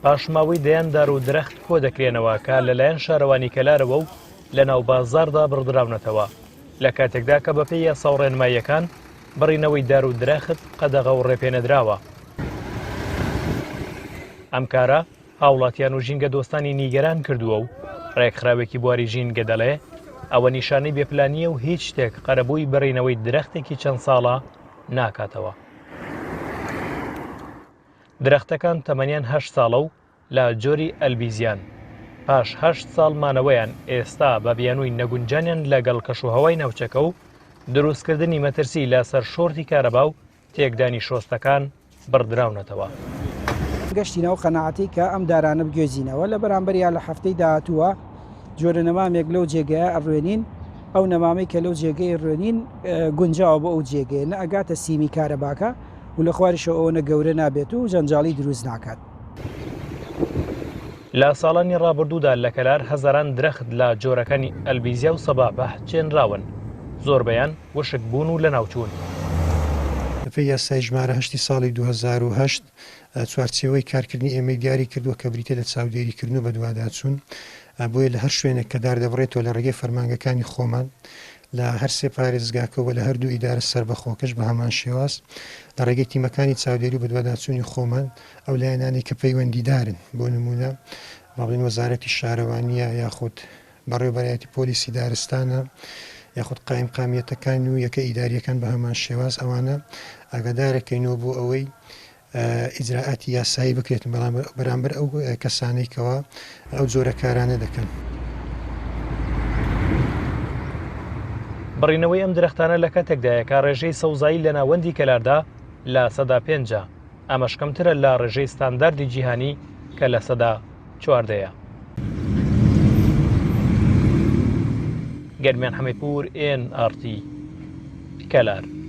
پاشماوەی دەیان دار و درەخت کۆ دەکرێنەوە کە لەلایەن شارەوانی کەلارەوە و لە ناو بازاڕدا بڕدراونەتەوە لە کاتێکدا کە بەپێی یاسا و ڕێنماییەکان بڕینەوەی دار و درەخت قەدەغە و ڕێپێنەدراوە. ئەم کارە هاوڵاتیان و ژینگە دۆستانی نیگەران کردووە و ڕێکخراوێکی بواری ژینگە دەڵێ ئەوە نیشانەی بێپلانیە و هیچ شتێک قەرەبووی بڕینەوەی درەختێکی چەند ساڵە ناکاتەوە. درەختەکان تەمەنیان 8 ساڵە و لە جۆری ئەلبیزیان پاش 8 ساڵ مانەوەیان ئێستا بە بیانووی نەگونجانیان لەگەڵ کەشوهەوای ناوچەکە و دروستکردنی مەترسی لەسەر شۆرتی کارەبا و تێکدانی شۆستەکان بڕدراونەتەوە. گەشتی ناو قەناعەتی کە ئەم دارانە بگوێزینەوە لە بەرامبەریا لە هەفتەی داهاتووە جۆرە نەمامێک لەو جێگەیە ئەڕوێنین ئەو نەمامەی کە لەو جێگەی ڕوێنین گونجاوە بۆ ئەو جێگەیە نە ئەگاتە سیمی کارەباکە و لە خواریشەوە ئەوە گەورە نابێت و جەنجاڵی دروست ناکات. لە ساڵانی ڕابردوودا لە کەلار هەزاران درەخت لە جۆرەکانی ئەلبیزیا و سەبا بەهچێنراون زۆربەیان وشک بوون و لە ناوچوون. لەپێی یاسای ژمارە 8 ساڵی 2008 چوارچێوەی کارکردنی ئێمە دیاری کردووە کە بریتە لە چاودێریکردن و بەدواداچوون بۆیە لە هەر شوێنێک کە دار دەبڕێتەوە لە ڕێگەی فەرمانگەکانی خۆمان لە هەر سێ پارێزگاکەوە لە هەردوو ئیدارە سەربەخۆکەش بە هەمان شێواز لە ڕێگەی تیمەکانی چاودێری و بەدواداچوونی خۆمان ئەو لایەنانی کە پەیوەندیدارن بۆ نمونە باڵین وەزارەتی شارەوانیە یاخود بەڕێوەبەرایەتی پۆلیسی دارستانە یاخود قایم قامیەتەکان و یەکە ئیداریەکان بە هەمان شێواز ئەوانە ئاگادارەکەینەوە بۆ ئەوەی ئیجراعاتی یاسایی بکرێت بەرامبەر ئەو کەسانەی کەەوە ئەو جۆرە کارانە دەکەن. بڕینەوەی ئەم درەختانە لە کاتێکدایە کە ڕێژەی سەوزایی لە ناوەندی کەلاردا لە سەدا 5 ئەمەش کەمترە لە ڕێژەی ستانداردی جیهانی کە لە سەدا 14. گەرمیان حەمەیپور NRT کەلار.